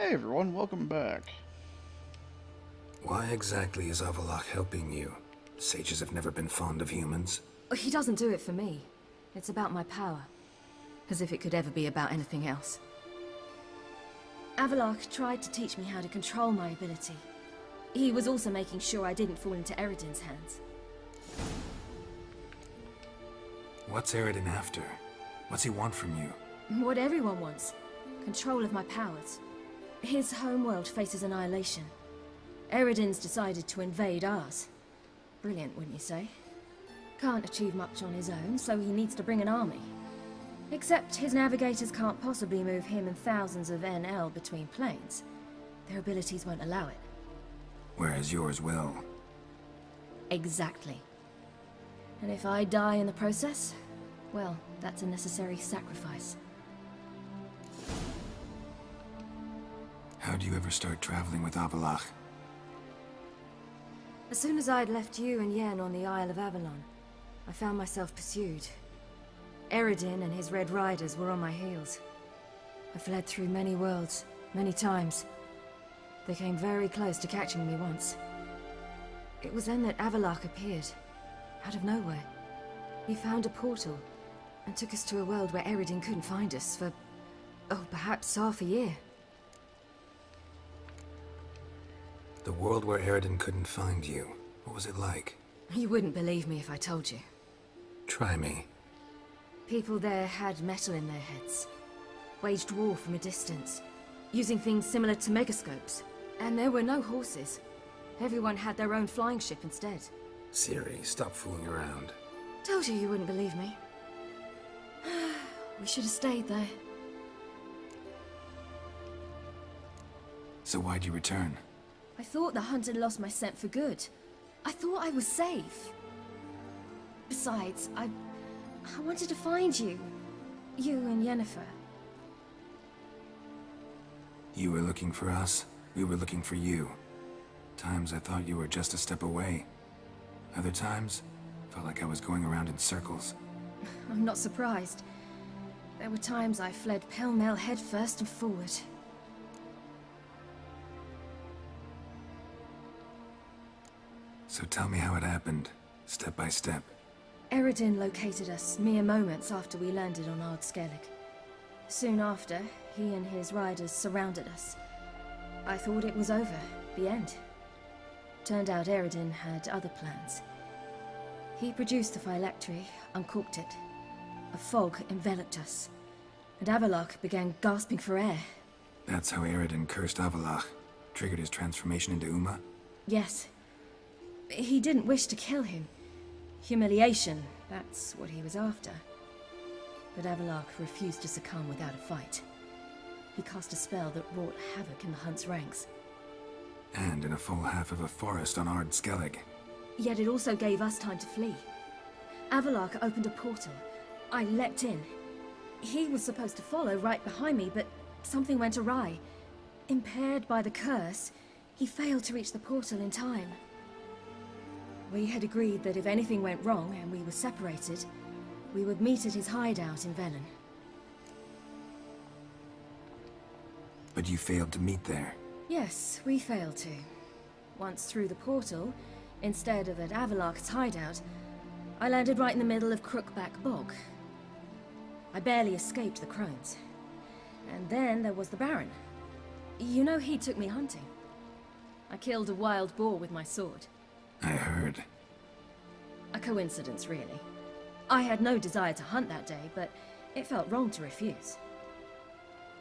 Hey everyone, welcome back. Why exactly is Avallac'h helping you? Sages have never been fond of humans. He doesn't do it for me. It's about my power. As if it could ever be about anything else. Avallac'h tried to teach me how to control my ability. He was also making sure I didn't fall into Eredin's hands. What's Eredin after? What's he want from you? What everyone wants. Control of my powers. His homeworld faces annihilation. Eredin's decided to invade ours. Brilliant, wouldn't you say? Can't achieve much on his own, so he needs to bring an army. Except his navigators can't possibly move him and thousands of NL between planes. Their abilities won't allow it. Whereas yours will. Exactly. And if I die in the process, well, that's a necessary sacrifice. How'd you ever start traveling with Avallac'h? As soon as I'd left you and Yen on the Isle of Avalon, I found myself pursued. Eredin and his Red Riders were on my heels. I fled through many worlds, many times. They came very close to catching me once. It was then that Avallac'h appeared, out of nowhere. He found a portal, and took us to a world where Eredin couldn't find us for, oh, perhaps half a year. The world where Eredin couldn't find you. What was it like? You wouldn't believe me if I told you. Try me. People there had metal in their heads, waged war from a distance, using things similar to megascopes. And there were no horses. Everyone had their own flying ship instead. Ciri, stop fooling around. Told you wouldn't believe me. We should have stayed there. So why'd you return? I thought the hunt had lost my scent for good. I thought I was safe. Besides, I wanted to find you. You and Yennefer. You were looking for us. We were looking for you. Times I thought you were just a step away. Other times, felt like I was going around in circles. I'm not surprised. There were times I fled pell-mell headfirst and forward. So tell me how it happened, step by step. Eredin located us mere moments after we landed on Ard Skellig. Soon after, he and his riders surrounded us. I thought it was over, the end. Turned out Eredin had other plans. He produced the phylactery, uncorked it. A fog enveloped us, and Avallac'h began gasping for air. That's how Eredin cursed Avallac'h, triggered his transformation into Uma? Yes. He didn't wish to kill him. Humiliation, that's what he was after. But Avallac'h refused to succumb without a fight. He cast a spell that wrought havoc in the Hunt's ranks. And in a full half of a forest on Ard Skellig. Yet it also gave us time to flee. Avallac'h opened a portal. I leapt in. He was supposed to follow right behind me, but something went awry. Impaired by the curse, he failed to reach the portal in time. We had agreed that if anything went wrong and we were separated, we would meet at his hideout in Velen. But you failed to meet there. Yes, we failed to. Once through the portal, instead of at Avallac'h's hideout, I landed right in the middle of Crookback Bog. I barely escaped the crones. And then there was the Baron. You know, he took me hunting. I killed a wild boar with my sword. I heard. A coincidence, really. I had no desire to hunt that day, but it felt wrong to refuse.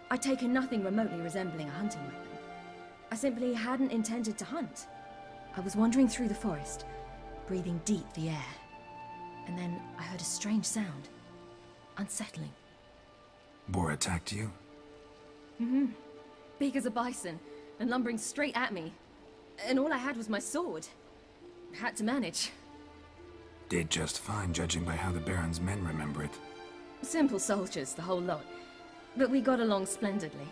I'd taken nothing remotely resembling a hunting weapon. I simply hadn't intended to hunt. I was wandering through the forest, breathing deep the air. And then I heard a strange sound. Unsettling. Boar attacked you? Mm-hmm. Big as a bison, and lumbering straight at me. And all I had was my sword. Had to manage. Did just fine, judging by how the Baron's men remember it. Simple soldiers, the whole lot. But we got along splendidly.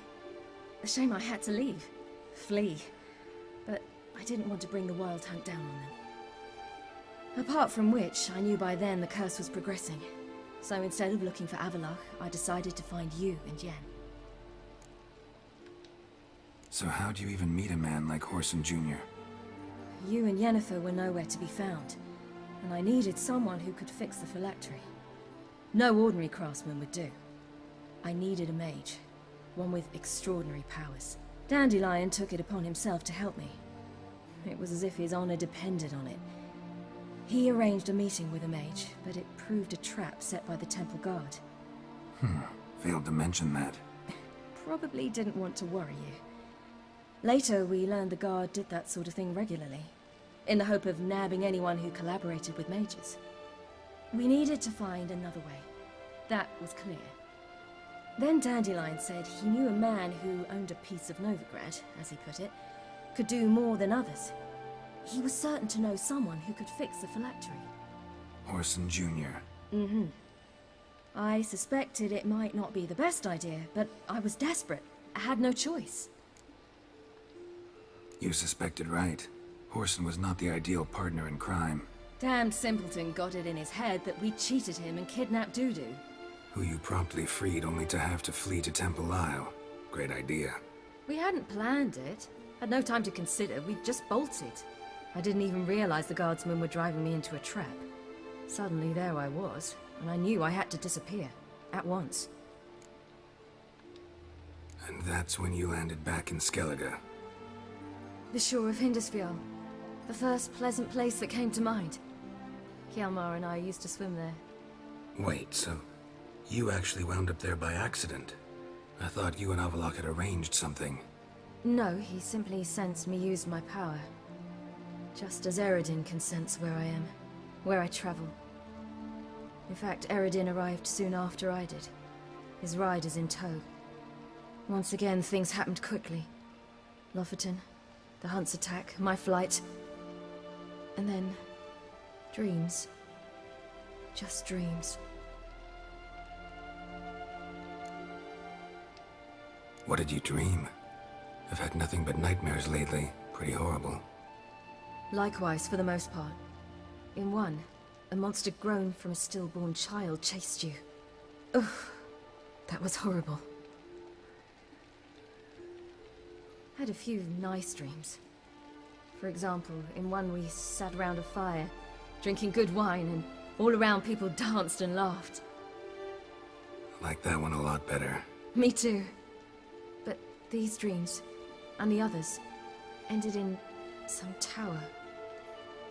A shame I had to leave. Flee. But I didn't want to bring the Wild Hunt down on them. Apart from which, I knew by then the curse was progressing. So instead of looking for Avallac'h, I decided to find you and Yen. So how'd you even meet a man like Horson Jr.? You and Yennefer were nowhere to be found, and I needed someone who could fix the phylactery. No ordinary craftsman would do. I needed a mage, one with extraordinary powers. Dandelion took it upon himself to help me. It was as if his honor depended on it. He arranged a meeting with a mage, but it proved a trap set by the temple guard. Failed to mention that. Probably didn't want to worry you. Later, we learned the guard did that sort of thing regularly, in the hope of nabbing anyone who collaborated with mages. We needed to find another way. That was clear. Then Dandelion said he knew a man who owned a piece of Novigrad, as he put it, could do more than others. He was certain to know someone who could fix the phylactery. Horson Jr. Mm-hmm. I suspected it might not be the best idea, but I was desperate. I had no choice. You suspected right. Horson was not the ideal partner in crime. Damned simpleton got it in his head that we cheated him and kidnapped Dudu. Who you promptly freed only to have to flee to Temple Isle. Great idea. We hadn't planned it. Had no time to consider, we just bolted. I didn't even realize the guardsmen were driving me into a trap. Suddenly there I was, and I knew I had to disappear. At once. And that's when you landed back in Skellige. The shore of Hindisfjall. The first pleasant place that came to mind. Hjalmar and I used to swim there. Wait, so you actually wound up there by accident? I thought you and Avallac'h had arranged something. No, he simply sensed me use my power. Just as Eredin can sense where I am, where I travel. In fact, Eredin arrived soon after I did, his riders in tow. Once again, things happened quickly. Lofoten, the Hunt's attack, my flight. And then, dreams. Just dreams. What did you dream? I've had nothing but nightmares lately. Pretty horrible. Likewise, for the most part. In one, a monster grown from a stillborn child chased you. Ugh, that was horrible. Had a few nice dreams. For example, in one we sat around a fire, drinking good wine, and all around people danced and laughed. Like that one a lot better. Me too. But these dreams, and the others, ended in some tower.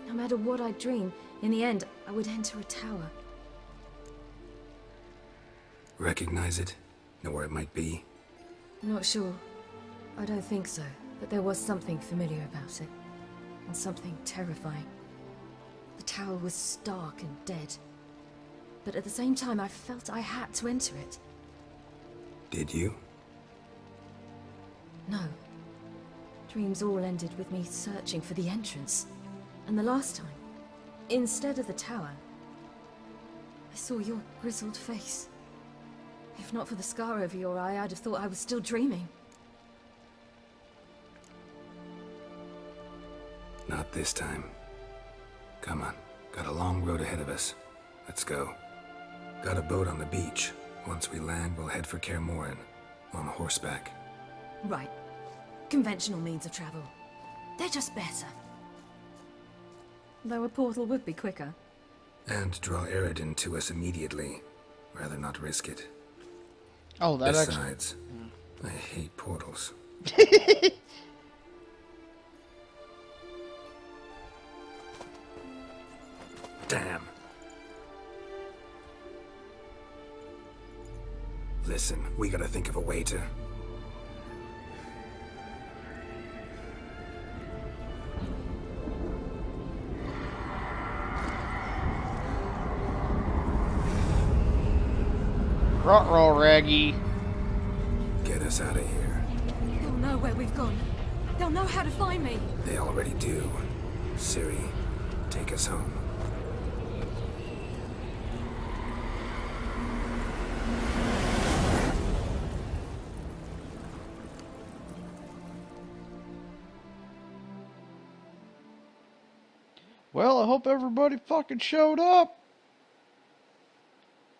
No matter what I dream, in the end, I would enter a tower. Recognize it? Know where it might be? Not sure. I don't think so, but there was something familiar about it. And something terrifying. The tower was stark and dead. But at the same time, I felt I had to enter it. Did you? No. Dreams all ended with me searching for the entrance. And the last time, instead of the tower, I saw your grizzled face. If not for the scar over your eye, I'd have thought I was still dreaming. Not this time. Come on. Got a long road ahead of us. Let's go. Got a boat on the beach. Once we land, we'll head for Kaer Morhen. On horseback. Right. Conventional means of travel. They're just better. Though a portal would be quicker. And draw Eredin to us immediately. Rather not risk it. Oh, that Besides, I hate portals. Damn. Listen, we gotta think of a way to... Ruh-roh, Raggy. get us out of here. They'll know where we've gone. They'll know how to find me. They already do. Ciri, take us home. Well, I hope everybody fucking showed up.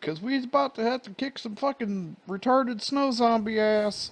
Cause we's about to have to kick some fucking retarded snow zombie ass.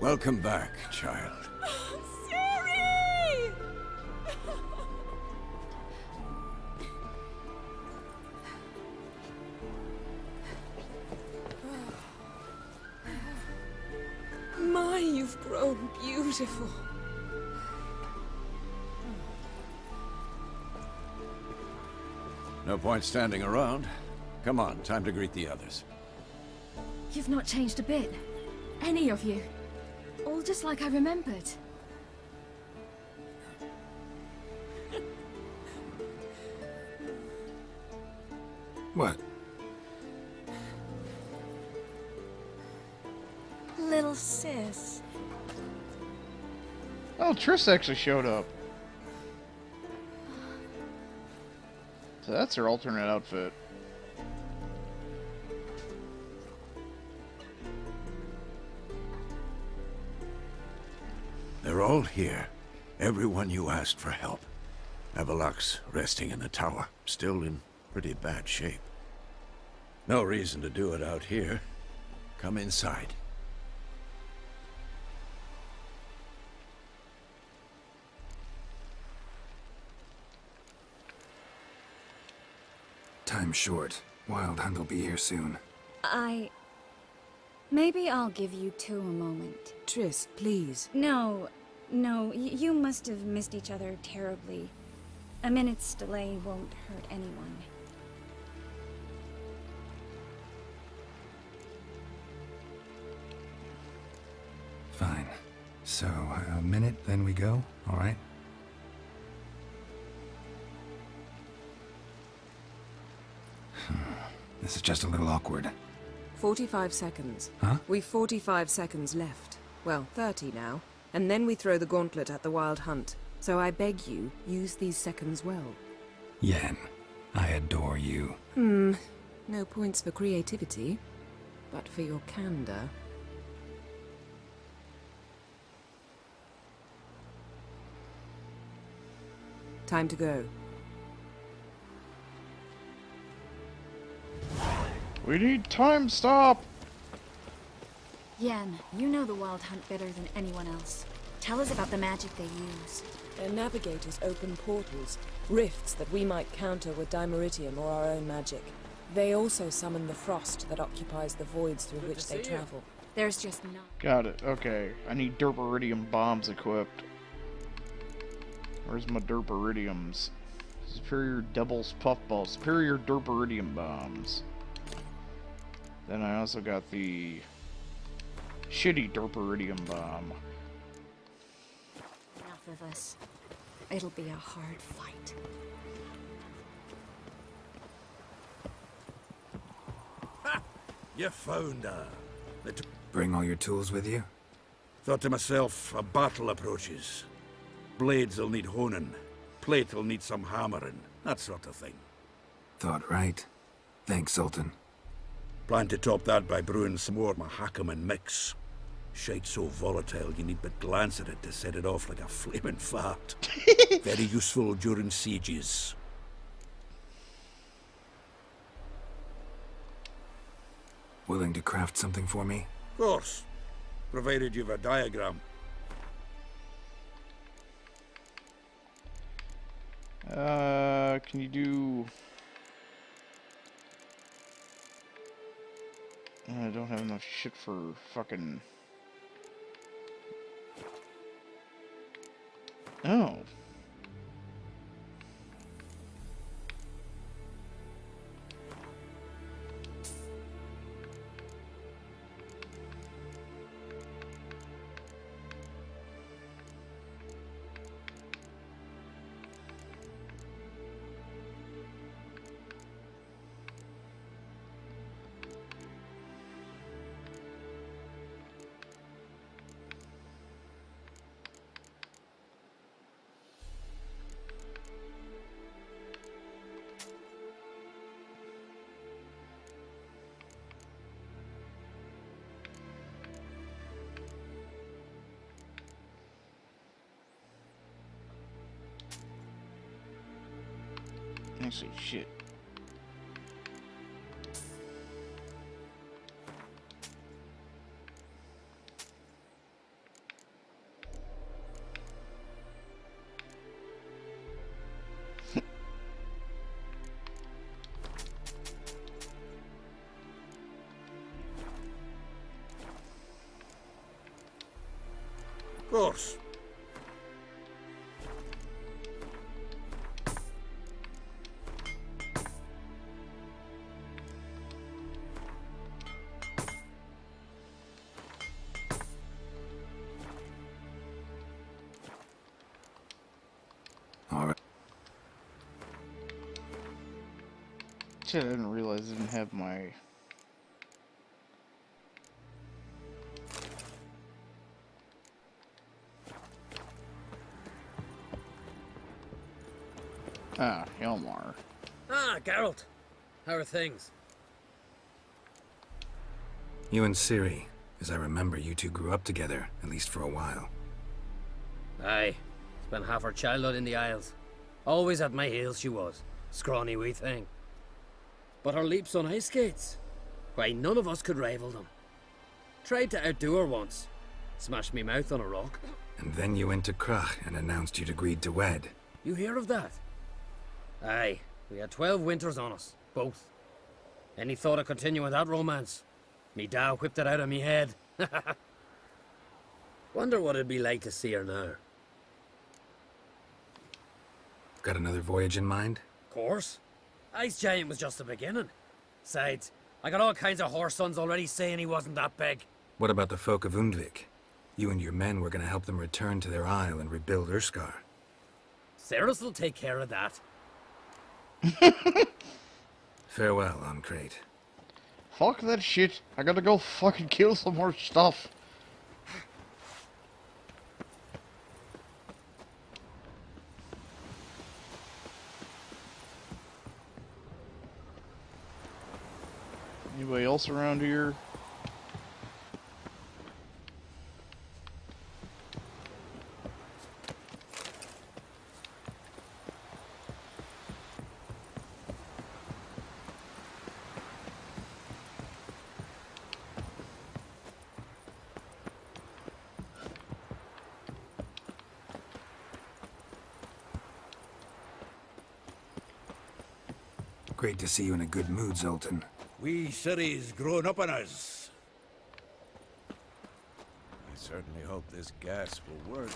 Welcome back, child. Siri! My, you've grown beautiful. No point standing around. Come on, time to greet the others. You've not changed a bit. Any of you. All just like I remembered. What? Little sis. Oh, Triss actually showed up. So that's her alternate outfit. They're all here. Everyone you asked for help. Avalok's resting in the tower, still in pretty bad shape. No reason to do it out here. Come inside. Time's short. Wild Hunt will be here soon. Maybe I'll give you two a moment. Triss, please. No, you must have missed each other terribly. A minute's delay won't hurt anyone. Fine. So, a minute, then we go? All right? This is just a little awkward. 45 seconds. Huh? We've 45 seconds left. Well, 30 now. And then we throw the gauntlet at the Wild Hunt. So I beg you, use these seconds well. Yen, I adore you. No points for creativity, but for your candor. Time to go. We need time stop! Yen, you know the Wild Hunt better than anyone else. Tell us about the magic they use. Their navigators open portals, rifts that we might counter with Dimeritium or our own magic. They also summon the frost that occupies the voids through which they travel. There's just none. Got it. Okay. I need Derperidium bombs equipped. Where's my Derperidiums? Superior Devil's Puffball. Superior Derperidium bombs. Then I also got the shitty Derperidium bomb. Enough of us. It'll be a hard fight. You found her. Bring all your tools with you? Thought to myself, a battle approaches. Blades'll need honing. Plate'll need some hammering. That sort of thing. Thought right. Thanks, Sultan. Plan to top that by brewing some more Mahakaman mix. Shite so volatile you need but glance at it to set it off like a flaming fart. Very useful during sieges. Willing to craft something for me? Of course. Provided you've a diagram. Can you do... I don't have enough shit for fucking... Oh. Actually, shit. course. All right. Shit, I didn't realize I didn't have my... Ah, Hjalmar. Ah, Geralt. How are things? You and Ciri, as I remember, you two grew up together, at least for a while. Aye. Spent half her childhood in the Isles. Always at my heels she was. Scrawny wee thing. But her leaps on ice skates? Why, none of us could rival them. Tried to outdo her once. Smashed me mouth on a rock. And then you went to Krach and announced you'd agreed to wed. You hear of that? Aye. We had 12 winters on us. Both. Any thought of continuing that romance? Me da whipped it out of me head. Wonder what it'd be like to see her now. Got another voyage in mind? Course. Ice Giant was just the beginning. Besides, I got all kinds of horse sons already saying he wasn't that big. What about the folk of Undvik? You and your men were gonna help them return to their isle and rebuild Urskar. Cerys will take care of that. Farewell, Ancrate. Fuck that shit. I gotta go fucking kill some more stuff. Anybody else around here? Great to see you in a good mood, Zoltan. We Ciri's grown up on us. I certainly hope this gas will work.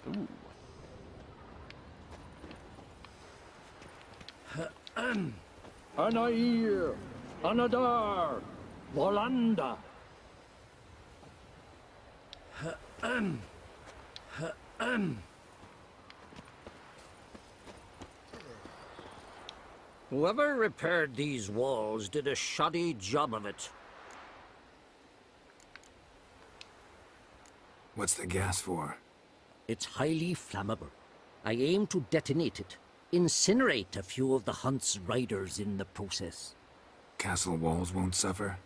Ooh. Anair, Anadar, Volanda. Whoever repaired these walls did a shoddy job of it. What's the gas for? It's highly flammable. I aim to detonate it. Incinerate a few of the hunt's riders in the process. Castle walls won't suffer?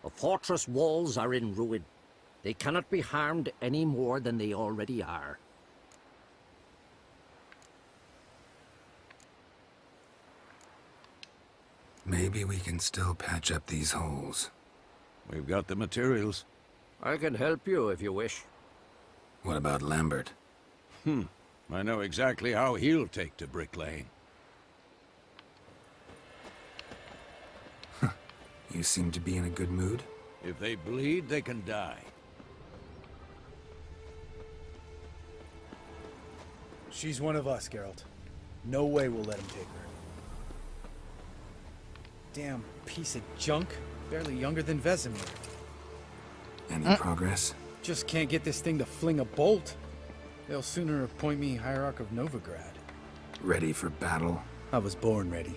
The fortress walls are in ruin. They cannot be harmed any more than they already are. Maybe we can still patch up these holes. We've got the materials. I can help you if you wish. What about Lambert? I know exactly how he'll take to bricklaying. You seem to be in a good mood. If they bleed, they can die. She's one of us, Geralt. No way we'll let him take her. Damn piece of junk. Barely younger than Vesemir. Any progress? Just can't get this thing to fling a bolt. They'll sooner appoint me Hierarch of Novigrad. Ready for battle? I was born ready.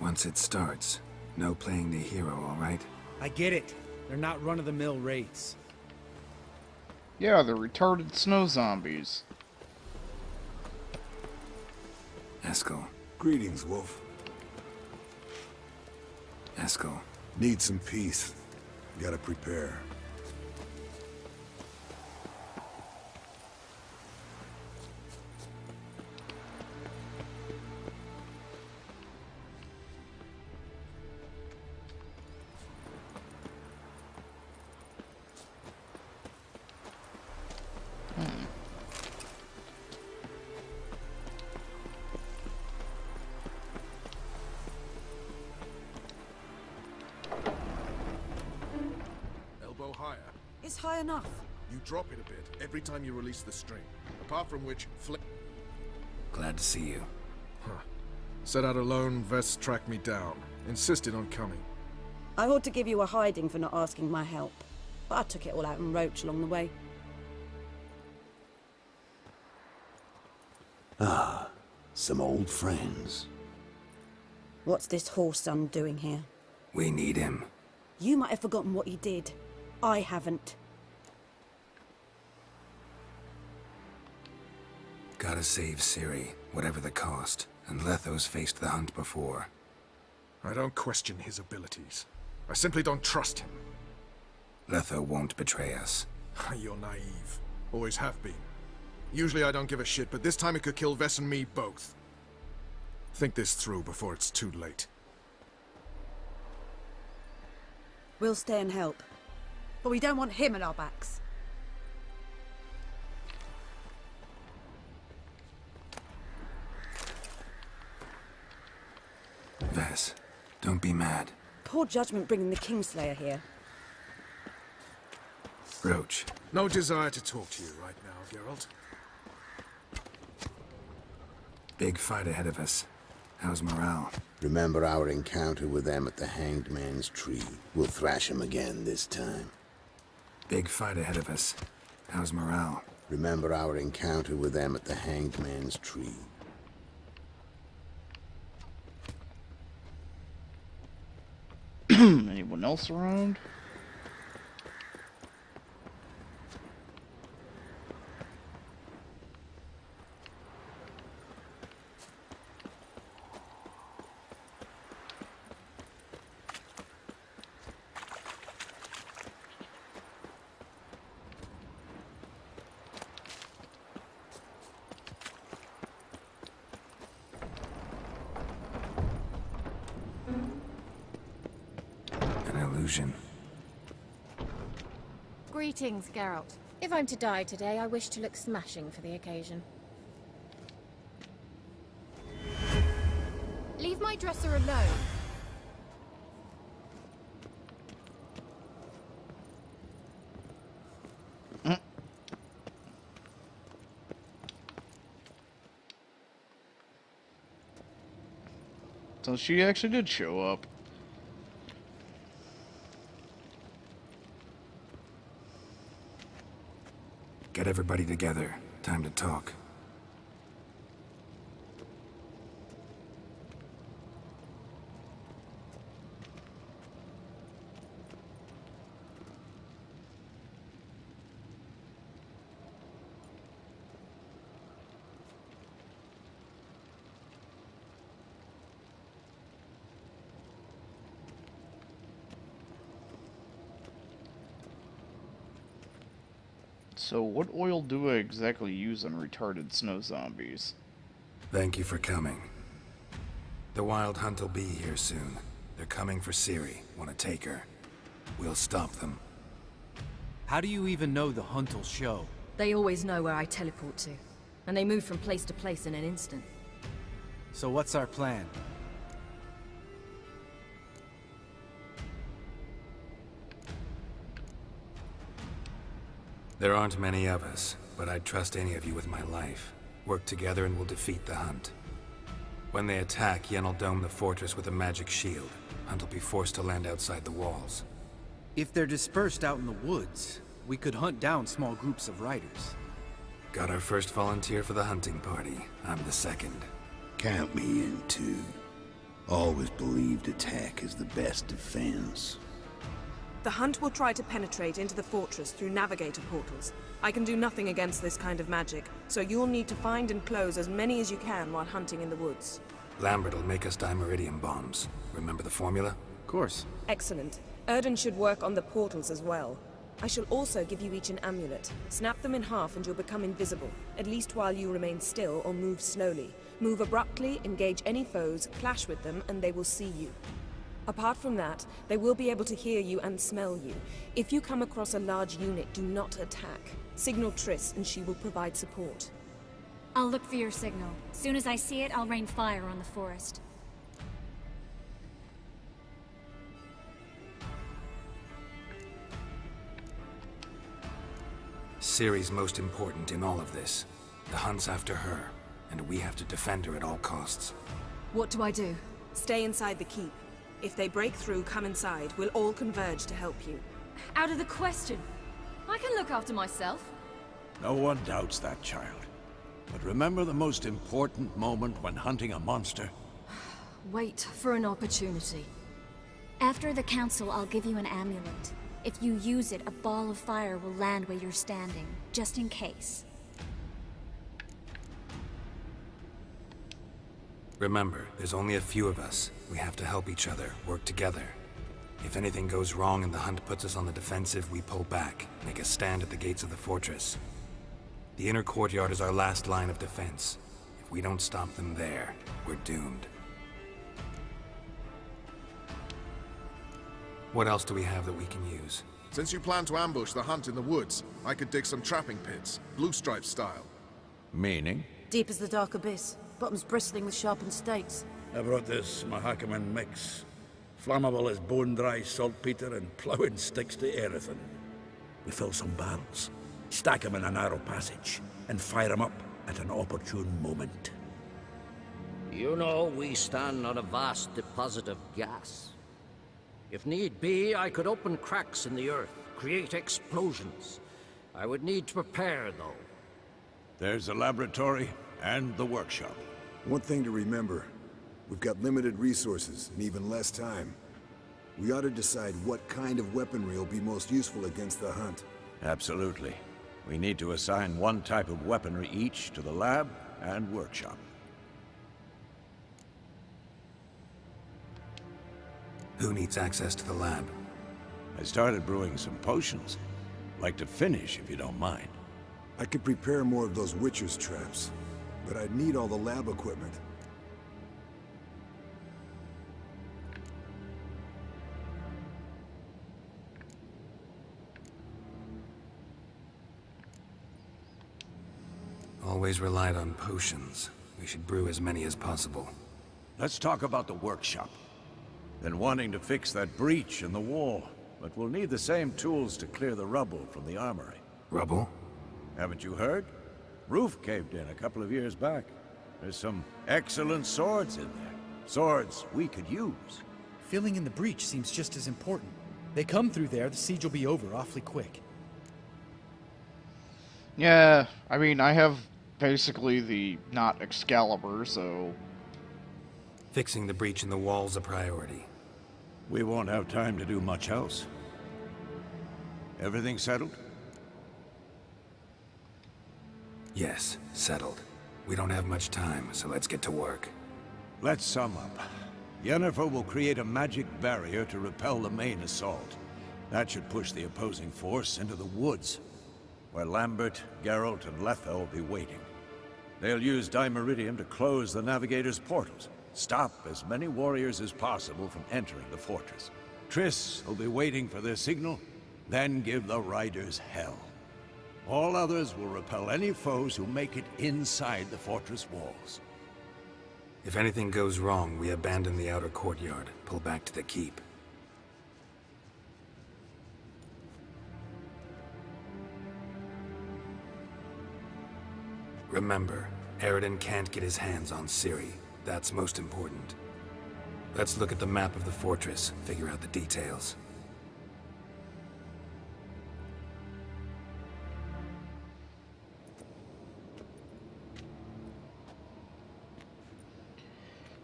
Once it starts, no playing the hero, all right? I get it. They're not run-of-the-mill raids. Yeah, they're retarded snow zombies. Eskel. Greetings, Wolf. Eskel. Need some peace. Gotta prepare. this high enough? You drop it a bit every time you release the string. Apart from which, Glad to see you. Huh. Set out alone, Vess tracked me down. Insisted on coming. I ought to give you a hiding for not asking my help. But I took it all out in Roach along the way. Ah, some old friends. What's this whoreson doing here? We need him. You might have forgotten what he did. I haven't. Gotta save Ciri, whatever the cost. And Letho's faced the hunt before. I don't question his abilities. I simply don't trust him. Letho won't betray us. You're naive. Always have been. Usually I don't give a shit, but this time it could kill Vess and me both. Think this through before it's too late. We'll stay and help. But we don't want him at our backs. Vess, don't be mad. Poor judgment bringing the Kingslayer here. Roach. No desire to talk to you right now, Geralt. Big fight ahead of us. How's morale? Remember our encounter with them at the Hanged Man's Tree. We'll thrash him again this time. Big fight ahead of us. How's morale? Remember our encounter with them at the Hanged Man's Tree. Anyone else around? Illusion. Greetings, Geralt. If I'm to die today, I wish to look smashing for the occasion. Leave my dresser alone. So she actually did show up. Get everybody together. Time to talk. So what oil do I exactly use on retarded snow zombies? Thank you for coming. The Wild Hunt will be here soon. They're coming for Ciri. Want to take her. We'll stop them. How do you even know the Hunt will show? They always know where I teleport to. And they move from place to place in an instant. So what's our plan? There aren't many of us, but I'd trust any of you with my life. Work together and we'll defeat the Hunt. When they attack, Yen will dome the fortress with a magic shield. Hunt will be forced to land outside the walls. If they're dispersed out in the woods, we could hunt down small groups of riders. Got our first volunteer for the hunting party. I'm the second. Count me in too. Always believed attack is the best defense. The Hunt will try to penetrate into the fortress through navigator portals. I can do nothing against this kind of magic, so you'll need to find and close as many as you can while hunting in the woods. Lambert will make us dimeridium bombs. Remember the formula? Of course. Excellent. Erden should work on the portals as well. I shall also give you each an amulet. Snap them in half and you'll become invisible, at least while you remain still or move slowly. Move abruptly, engage any foes, clash with them, and they will see you. Apart from that, they will be able to hear you and smell you. If you come across a large unit, do not attack. Signal Triss and she will provide support. I'll look for your signal. Soon as I see it, I'll rain fire on the forest. Ciri's most important in all of this. The hunt's after her, and we have to defend her at all costs. What do I do? Stay inside the keep. If they break through, come inside. We'll all converge to help you. Out of the question. I can look after myself. No one doubts that, child. But remember the most important moment when hunting a monster? Wait for an opportunity. After the council, I'll give you an amulet. If you use it, a ball of fire will land where you're standing, just in case. Remember, there's only a few of us. We have to help each other, work together. If anything goes wrong and the hunt puts us on the defensive, we pull back, make a stand at the gates of the fortress. The inner courtyard is our last line of defense. If we don't stop them there, we're doomed. What else do we have that we can use? Since you plan to ambush the hunt in the woods, I could dig some trapping pits, blue stripe style. Meaning? Deep as the dark abyss, bottoms bristling with sharpened stakes. I brought this Mahakaman mix. Flammable as bone-dry saltpeter and ploughing sticks to everything. We fill some barrels, stack them in a narrow passage, and fire them up at an opportune moment. You know, we stand on a vast deposit of gas. If need be, I could open cracks in the earth, create explosions. I would need to prepare, though. There's the laboratory and the workshop. One thing to remember, we've got limited resources and even less time. We ought to decide what kind of weaponry will be most useful against the hunt. Absolutely. We need to assign one type of weaponry each to the lab and workshop. Who needs access to the lab? I started brewing some potions. Like to finish, if you don't mind. I could prepare more of those Witcher's traps, but I'd need all the lab equipment. Always relied on potions. We should brew as many as possible. Let's talk about the workshop. Been wanting to fix that breach in the wall, but we'll need the same tools to clear the rubble from the armory. Rubble? Haven't you heard? Roof caved in a couple of years back. There's some excellent swords in there. Swords we could use. Filling in the breach seems just as important. They come through there, the siege will be over awfully quick. Yeah, I mean, I have basically the not Excalibur, so... Fixing the breach in the wall's a priority. We won't have time to do much else. Everything settled? Yes, settled. We don't have much time, so let's get to work. Let's sum up. Yennefer will create a magic barrier to repel the main assault. That should push the opposing force into the woods, where Lambert, Geralt, and Letha will be waiting. They'll use Dimeridium to close the Navigator's portals, stop as many warriors as possible from entering the fortress. Triss will be waiting for their signal, then give the riders hell. All others will repel any foes who make it inside the fortress walls. If anything goes wrong, we abandon the outer courtyard, pull back to the keep. Remember, Eredin can't get his hands on Ciri. That's most important. Let's look at the map of the fortress, figure out the details.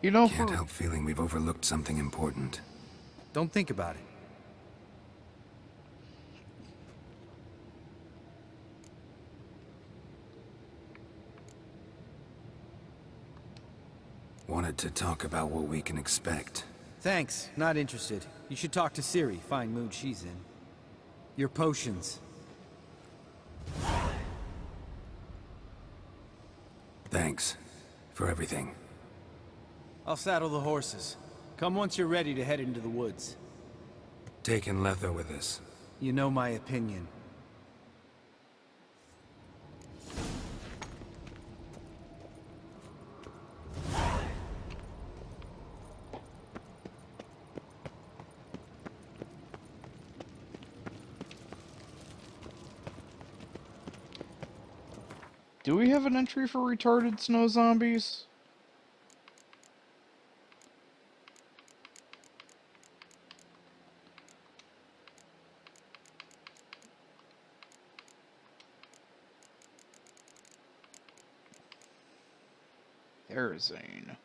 You know, Can't help feeling we've overlooked something important. Don't think about it. Wanted to talk about what we can expect. Thanks, not interested. You should talk to Ciri, fine mood she's in. Your potions. Thanks for everything. I'll saddle the horses. Come once you're ready to head into the woods. Taking Letha with us. You know my opinion. Do we have an entry for retarded snow zombies? Arizane.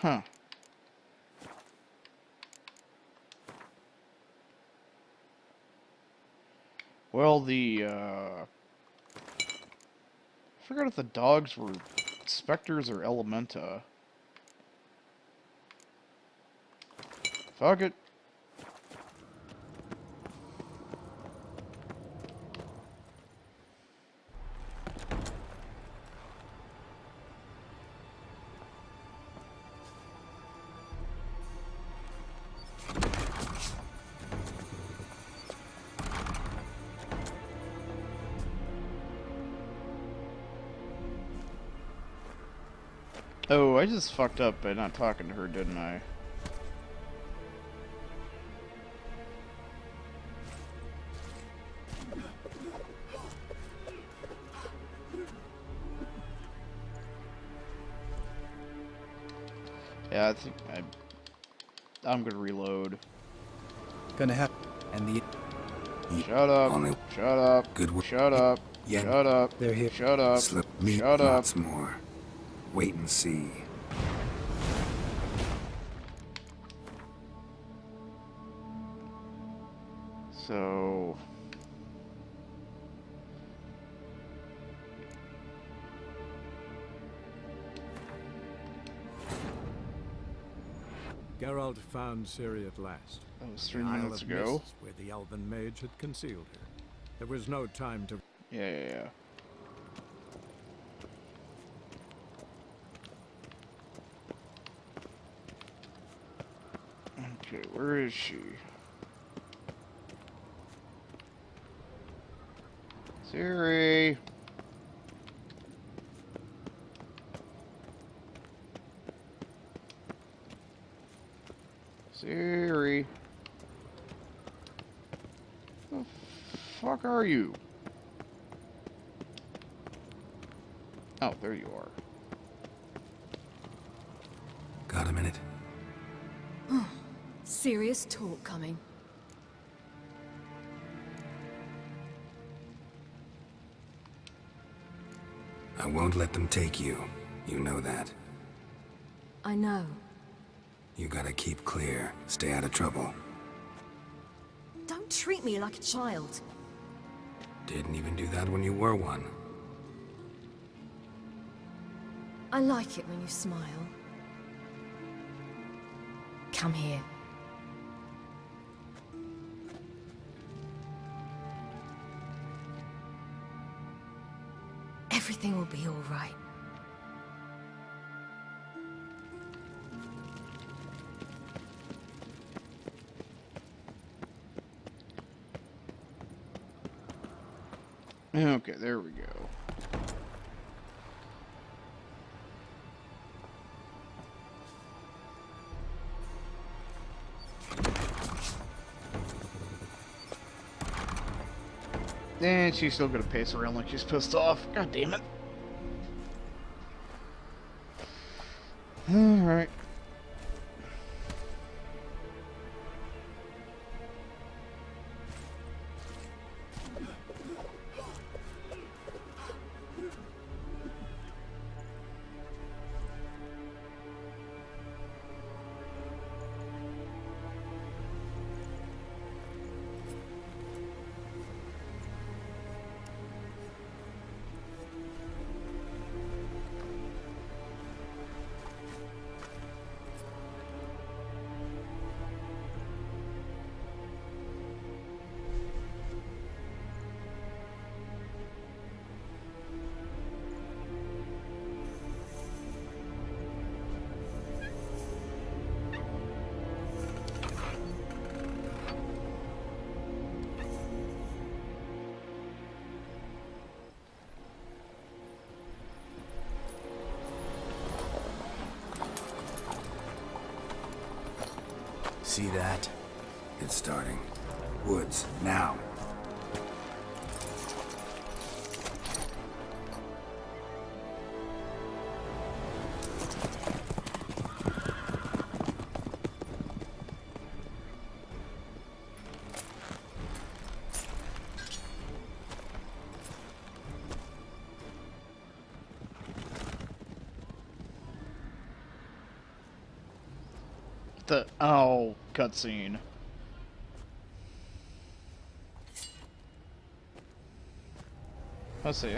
Huh. Well, I forgot if the dogs were specters or elementa. Fuck it. Oh, I just fucked up by not talking to her, didn't I? Yeah, I think I'm gonna reload. Gonna have and the Shut up. Shut up. Good work. Shut up. Yeah. Shut up. They're here. Shut up. Slip me Shut up. lots more. Wait and see. So Geralt found Ciri at last. that was 3 The Isle minutes of ago. Mists, where the Elven Mage had concealed her. There was no time to... Yeah. Okay, where is she? Ciri. Ciri. The fuck are you? Oh, there you are. Got a minute? Serious talk coming. I won't let them take you. You know that. I know. You gotta keep clear. Stay out of trouble. Don't treat me like a child. Didn't even do that when you were one. I like it when you smile. Come here. Everything will be all right. Okay, there we go. And she's still gonna pace around like she's pissed off. God damn it. Alright. See that? It's starting. Woods, now. Oh, cutscene. Let's see.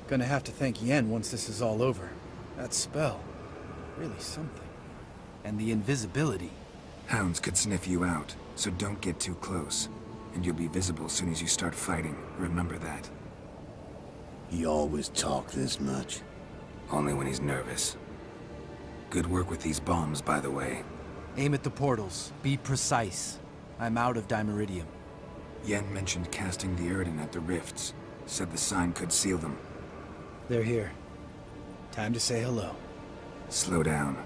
Gonna have to thank Yen once this is all over. That spell, really something. And the invisibility. Hounds could sniff you out, so don't get too close. And you'll be visible as soon as you start fighting. Remember that. He always talk this much? Only when he's nervous. Good work with these bombs, by the way. Aim at the portals. Be precise. I'm out of Dimeridium. Yen mentioned casting the Erdin at the rifts. Said the sign could seal them. They're here. Time to say hello. Slow down.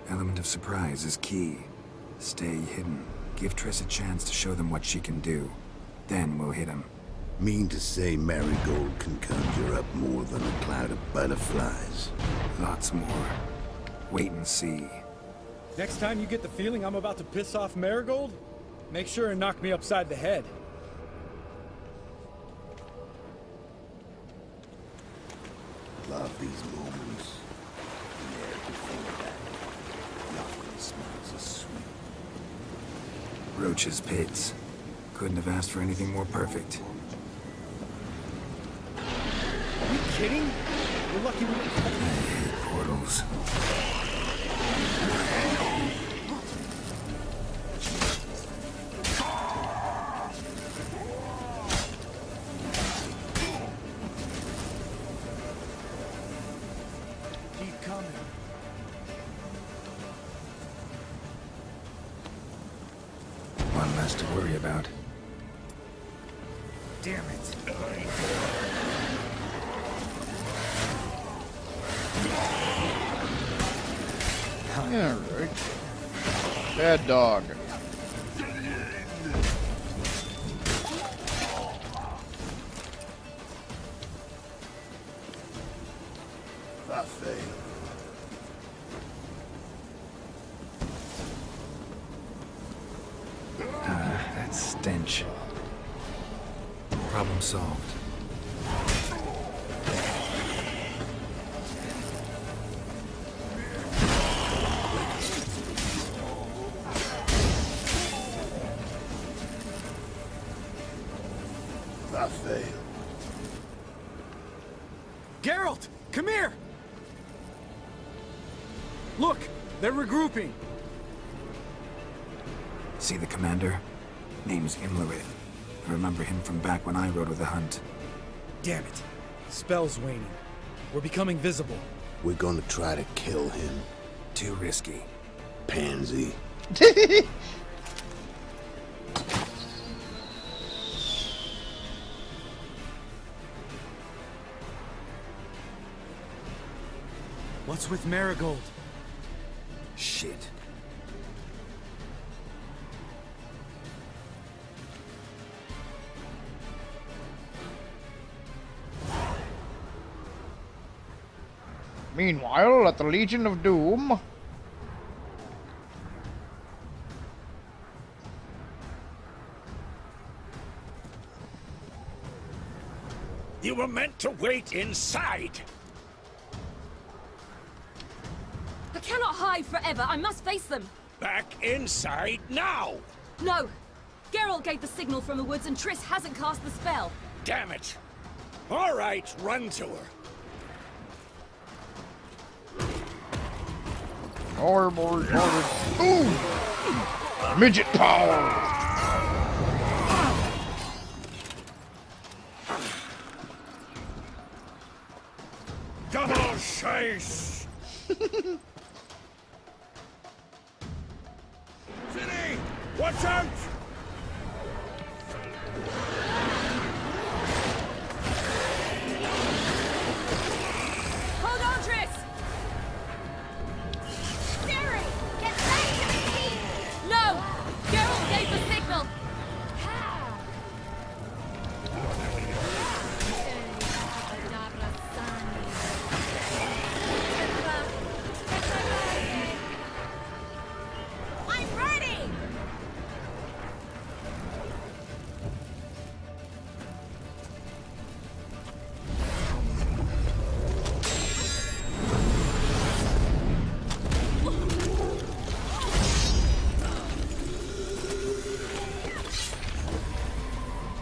Element of surprise is key. Stay hidden. Give Triss a chance to show them what she can do. Then we'll hit him. Mean to say Marigold can conjure up more than a cloud of butterflies? Lots more. Wait and see. Next time you get the feeling I'm about to piss off Marigold, make sure and knock me upside the head. Love these moments. Yeah, before that, nothing smells as sweet. Roach's pits. Couldn't have asked for anything more perfect. Are you kidding? We're lucky we didn't... I hate portals. Keep coming. One less to worry about. Damn it. Yeah, right. Bad dog. That stench. Problem solved. I failed. Geralt, come here! Look, they're regrouping. See the commander? Name's Imlerith. I remember him from back when I rode with the Hunt. Damn it. Spell's waning. We're becoming visible. We're gonna try to kill him. Too risky. Pansy. What's with Marigold? Shit. Meanwhile, at the Legion of Doom... You were meant to wait inside! I cannot hide forever. I must face them. Back inside now! No! Geralt gave the signal from the woods and Triss hasn't cast the spell. Damn it! All right, run to her. Ooh! Midget power! Double chase! City! Watch out! Hold on, Triss! Jerry! Get back to the team! No! Geralt gave the signal! I'm ready!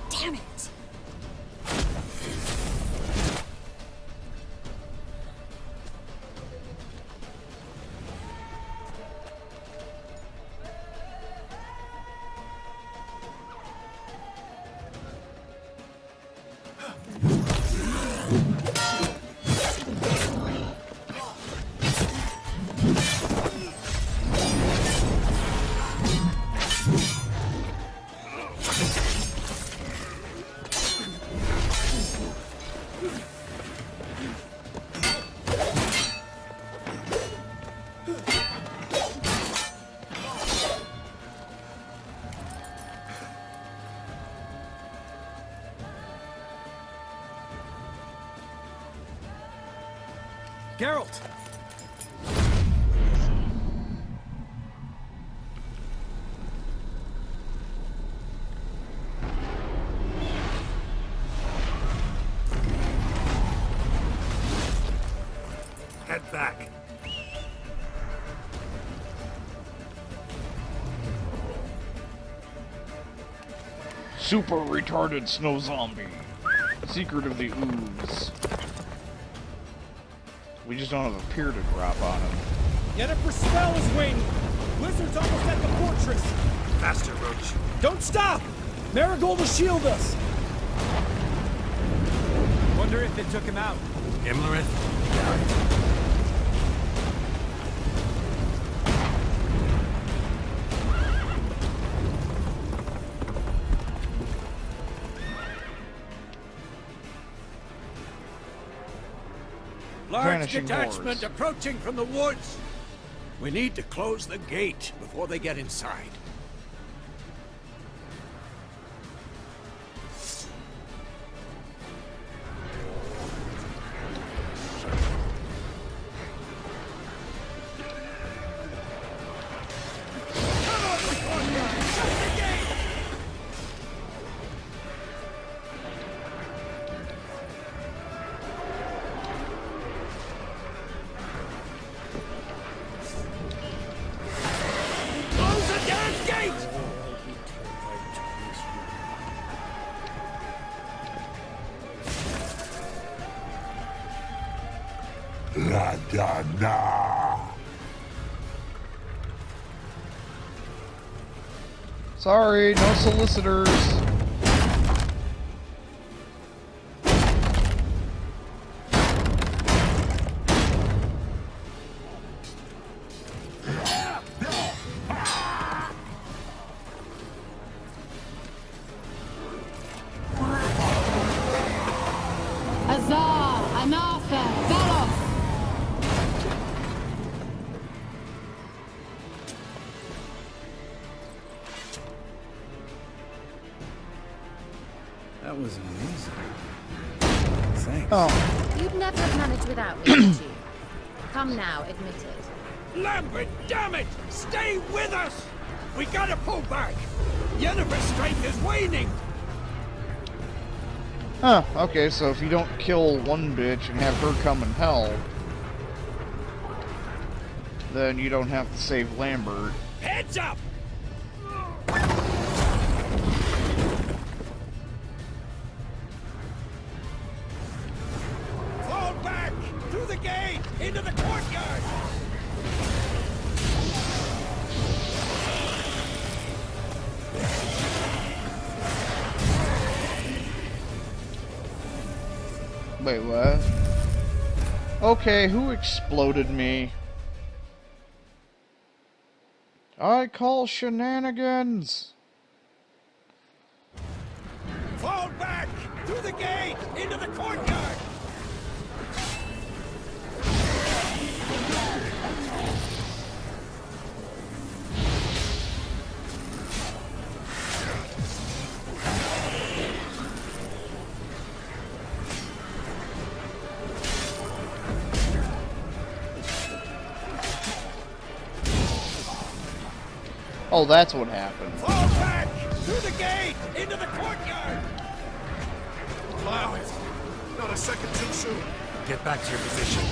Damn it! Geralt! Head back. Super retarded snow zombie. Secret of the Ooze. We just don't have a pier to drop on him. Yennefer's spell is waning! Blizzard's almost at the fortress! Faster, Roach. Don't stop! Marigold will shield us! Wonder if it took him out. Imlerith? Large Vanishing detachment hordes. approaching from the woods. We need to close the gate before they get inside. Close the damn gate! La da na. Sorry, no solicitors. Azar, Anartha, Velos! That was amazing. Thanks. Oh. You'd never have managed without me, would you? Come now, admit it. Lambert, damn it! Stay with us! We gotta pull back! Yennefer's strength is waning! Huh, okay, so if you don't kill one bitch and have her come and help, then you don't have to save Lambert. Heads up! Fall back! Through the gate! Into the courtyard! Wait, what? Okay, who exploded me? I call shenanigans! Fall back! Through the gate! Into the courtyard! Oh, that's what happened. Fall back! Through the gate! Into the courtyard! Allow it. Not a second too soon. Get back to your position.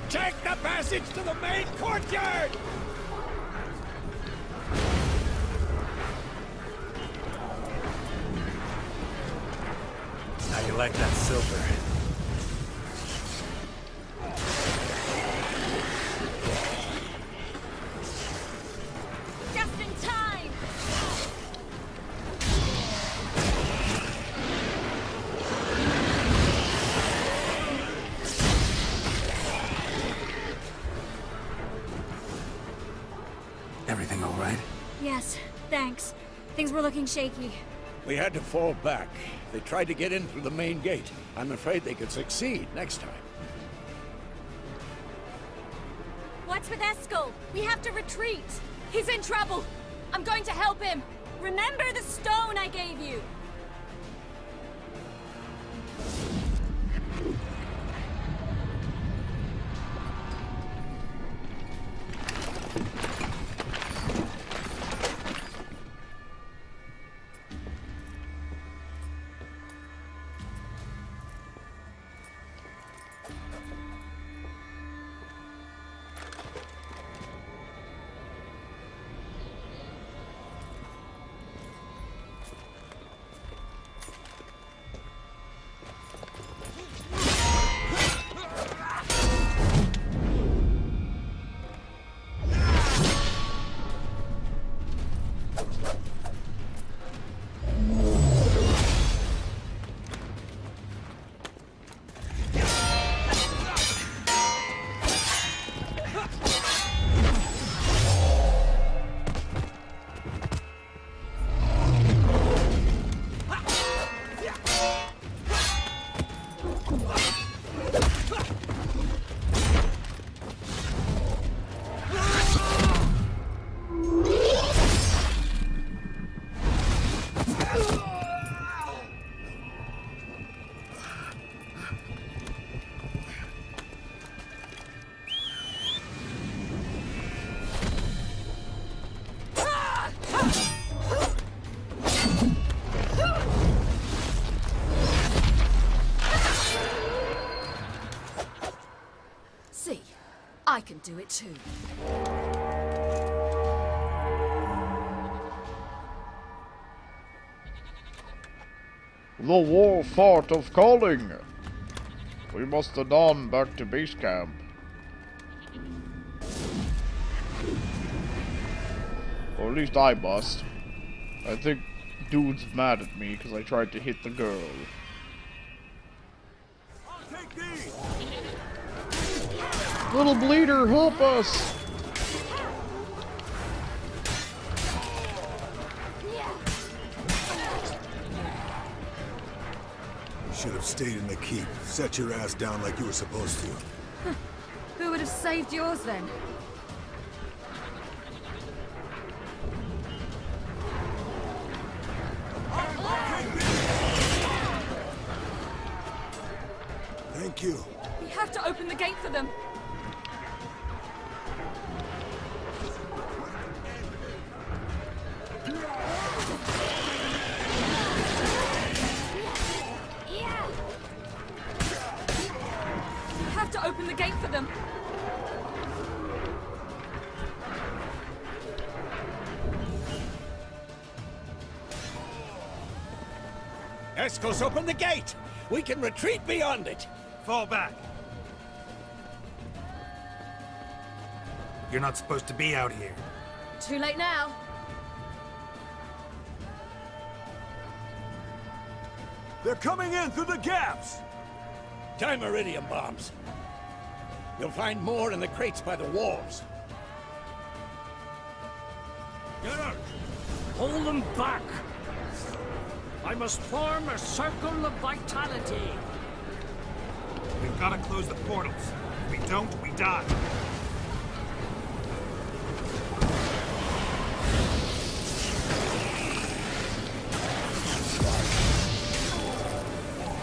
Take the passage to the main courtyard! How you like that silver? Just in time! Everything all right? Yes, thanks. Things were looking shaky. We had to fall back. They tried to get in through the main gate. I'm afraid they could succeed next time. What's with Eskel? We have to retreat! He's in trouble! I'm going to help him! Remember the stone I gave you! I can do it too. The war fought of calling. We must adorn back to base camp. Or at least I must. I think dude's mad at me because I tried to hit the girl. Little bleeder, help us! Should have stayed in the keep. Set your ass down like you were supposed to. Who would have saved yours then? Thank you. We have to open the gate for them. We have to open the gate for them. Escos, open the gate! We can retreat beyond it! Fall back. You're not supposed to be out here. Too late now. They're coming in through the gaps! Time iridium bombs. You'll find more in the crates by the walls. Geralt, hold them back! I must form a circle of vitality. We've got to close the portals. If we don't, we die.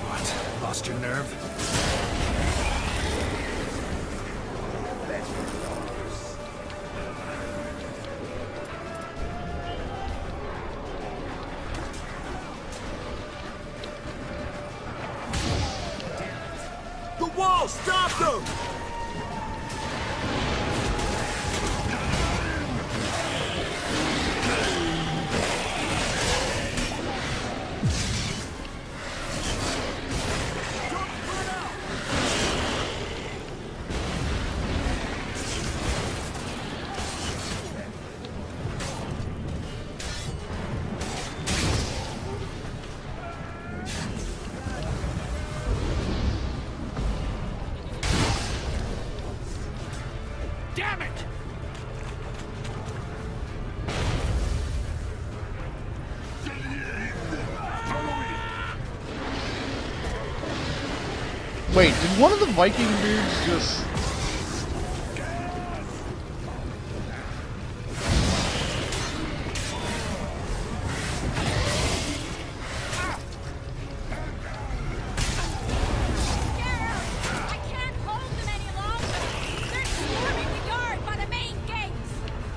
What? Lost your nerve? The wall! Stop them! Damn it! Wait, did one of the Viking dudes just...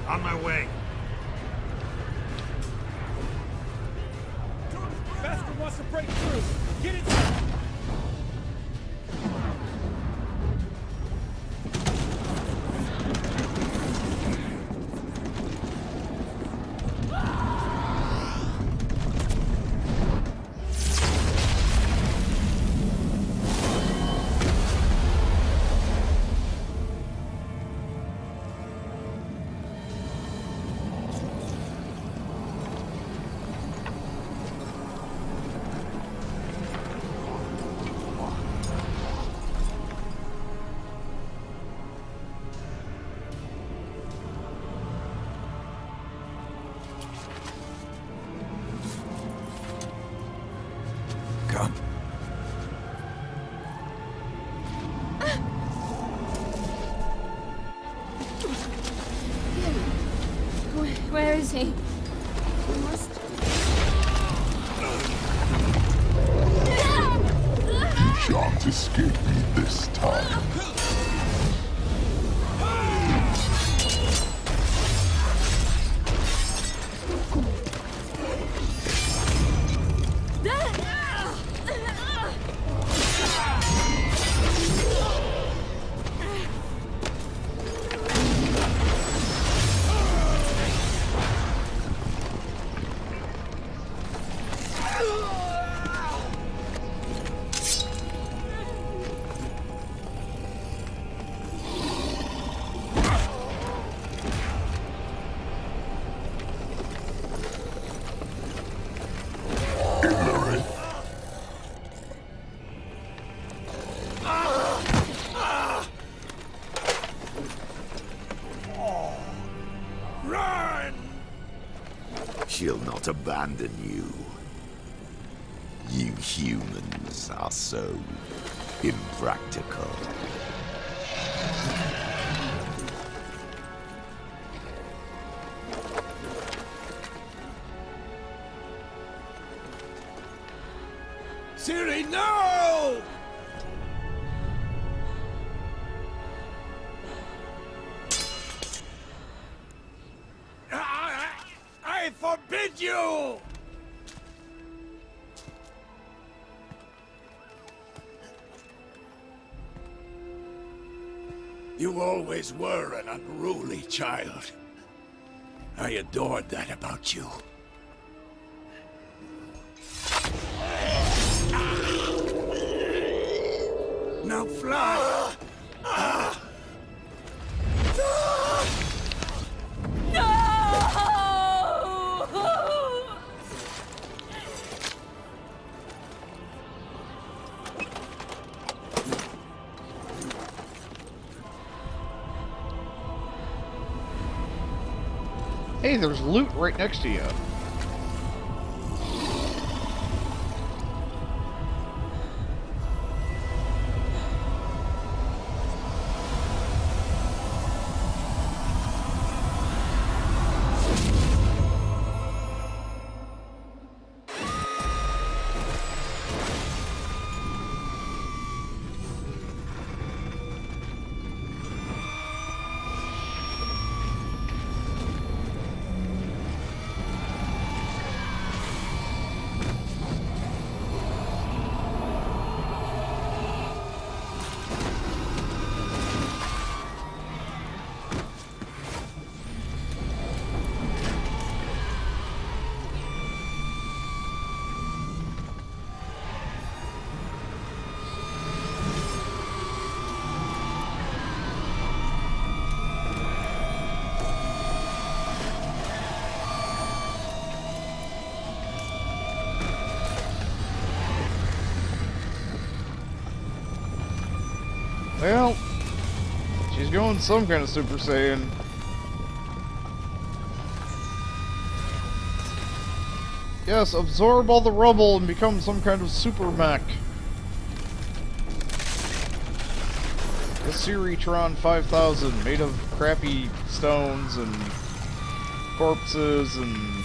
On my way. Bastard wants to break through! Get inside! Come. Where is he? We must... You shan't escape me this time. She'll not abandon you. You humans are so impractical. no! I forbid you! You always were an unruly child. I adored that about you. Now fly! Hey, there's loot right next to you. Well, she's going some kind of Super Saiyan. Yes, absorb all the rubble and become some kind of super mech. The Ceretron 5000, made of crappy stones and corpses and...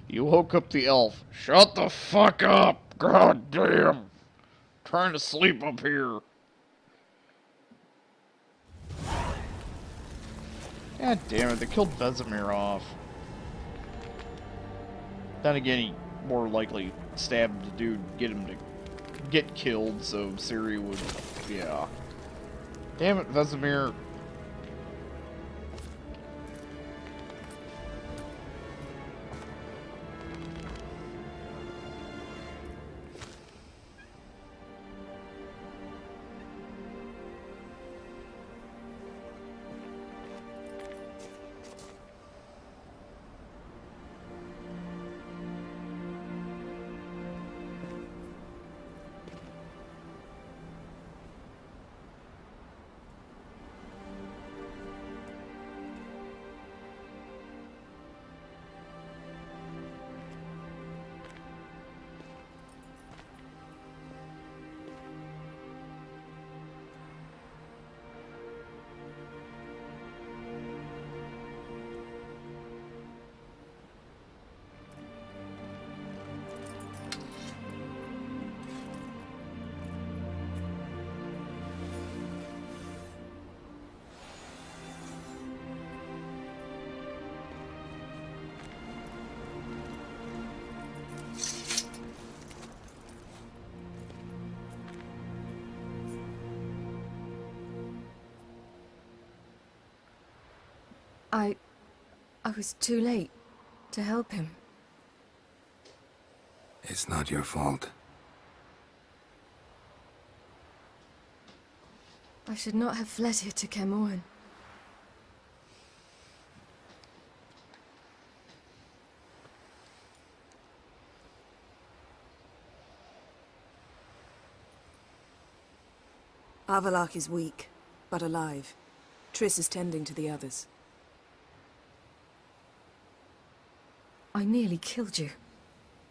You woke up the elf. Shut the fuck up! God damn! Trying to sleep up here. God damn it, they killed Vesemir off. Then again, he more likely stabbed the dude, get him to get killed, so Ciri would... yeah. Damn it, Vesemir. I was too late to help him. It's not your fault. I should not have fled here to Kaer Morhen. Avallac'h is weak, but alive. Triss is tending to the others. I nearly killed you.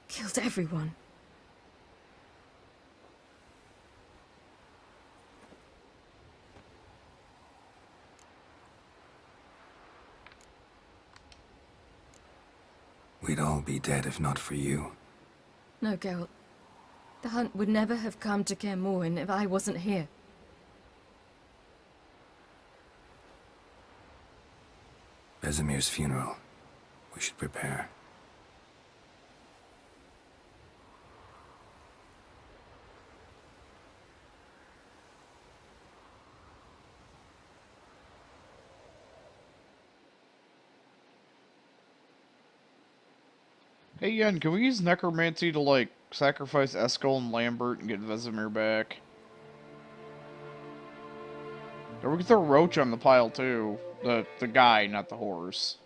Killed everyone. We'd all be dead if not for you. No, Geralt. The hunt would never have come to Kaer Morhen if I wasn't here. Vesemir's funeral. We should prepare. Hey Yen, can we use necromancy to, like, sacrifice Eskel and Lambert and get Vesemir back? Or we can throw Roach on the pile too. The guy, not the horse.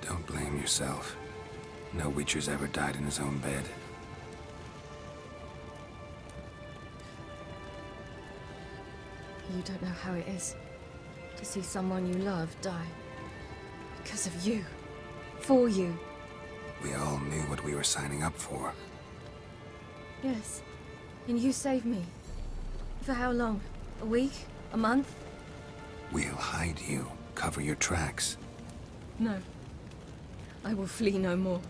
Don't blame yourself. No Witcher's ever died in his own bed. You don't know how it is to see someone you love die. Because of you. For you. We all knew what we were signing up for. Yes. And you saved me. For how long? A week? A month? We'll hide you. Cover your tracks. No. I will flee no more.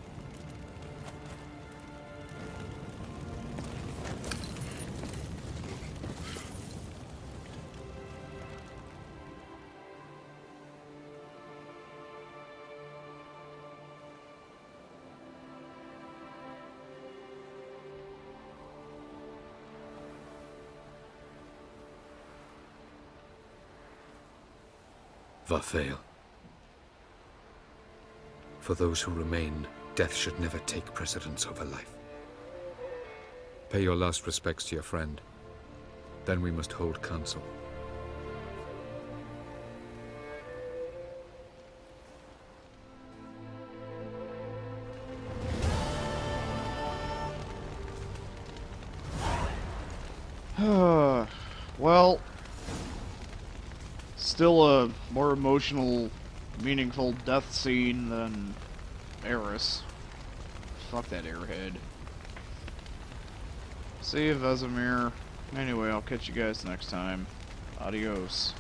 Vathael. For those who remain, death should never take precedence over life. Pay your last respects to your friend. Then we must hold council. Well, still a more emotional, meaningful death scene than Eris. Fuck that airhead. See you, Vesemir. Anyway, I'll catch you guys next time. Adios.